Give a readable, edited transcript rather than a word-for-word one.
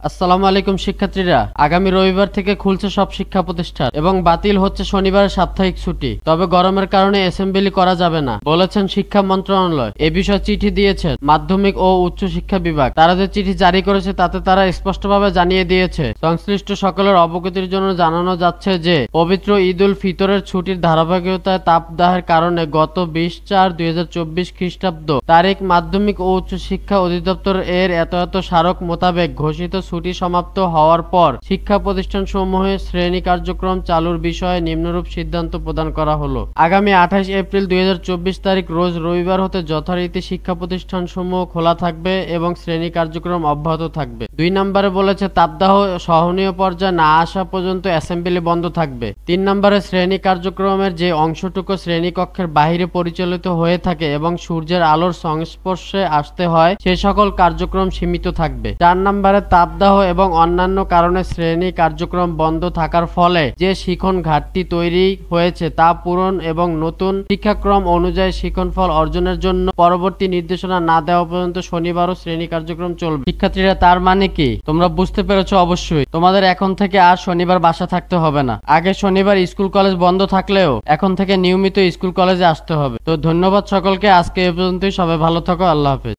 আসসালামু আলাইকুম শিক্ষার্থীরা, আগামী রবিবার থেকে খুলছে সব শিক্ষা প্রতিষ্ঠান এবং বাতিল হচ্ছে শনিবারের সাপ্তাহিক ছুটি। তবে গরমের কারণে অ্যাসেম্বলি করা যাবে না বলেছেন শিক্ষা মন্ত্রণালয়। এ বিষয়ে চিঠি দিয়েছেন মাধ্যমিক ও উচ্চ শিক্ষা বিভাগ। তারা যে চিঠি জারি করেছে তাতে তারা স্পষ্টভাবে জানিয়ে দিয়েছে, সংশ্লিষ্ট সকলের অবগতির জন্য জানানো যাচ্ছে যে পবিত্র ঈদ উল ফিতরের ছুটির ধারাবাহিকতায় তাপদাহের কারণে গত 20/4/2024 খ্রিস্টাব্দ তারিখ মাধ্যমিক ও উচ্চ শিক্ষা অধিদপ্তর এর এত স্মারক মোতাবেক ঘোষিত ছুটি সমাপ্ত হওয়ার পর শিক্ষা প্রতিষ্ঠানসমূহে শ্রেণী কার্যক্রম চালুর বিষয়ে নিম্নরূপ সিদ্ধান্ত প্রদান করা হলো। আগামী 28 এপ্রিল 2024 তারিখ রোজ রবিবার হতে যথারীতি শিক্ষা প্রতিষ্ঠানসমূহ খোলা থাকবে এবং শ্রেণী কার্যক্রম অব্যাহত থাকবে। 2 নম্বরে বলেছে তাপদাহ সহনীয় পর্যায়ে না আসা পর্যন্ত অ্যাসেম্বলি বন্ধ থাকবে। 3 নম্বরে শ্রেণী কার্যক্রমের যে অংশটুকু শ্রেণীকক্ষের বাহিরে পরিচালিত হয়ে থাকে এবং সূর্যের আলোর সংস্পর্শে আসতে হয় সে সকল কার্যক্রম সীমিত থাকবে। 4 নম্বরে তাপদাহ এবং অন্যান্য কারণে শ্রেণী কার্যক্রম বন্ধ থাকার ফলে যে শিখন ঘাটতি তৈরি হয়েছে তা পূরণ এবং নতুন শিক্ষাক্রম অনুযায়ী শিক্ষণফল অর্জনের জন্য পরবর্তী নির্দেশনা না দেওয়া পর্যন্ত শনিবারও শ্রেণী কার্যক্রম চলবে। শিক্ষার্থীরা, তার মানে কি তোমরা বুঝতে পেরেছো? অবশ্যই তোমাদের এখন থেকে আর শনিবার বাসা থাকতে হবে না। আগে শনিবার স্কুল কলেজ বন্ধ থাকলেও এখন থেকে নিয়মিত স্কুল কলেজে আসতে হবে। তো ধন্যবাদ সকলকে, আজকে এ পর্যন্তই। সবাই ভালো থাকো, আল্লাহ হাফেজ।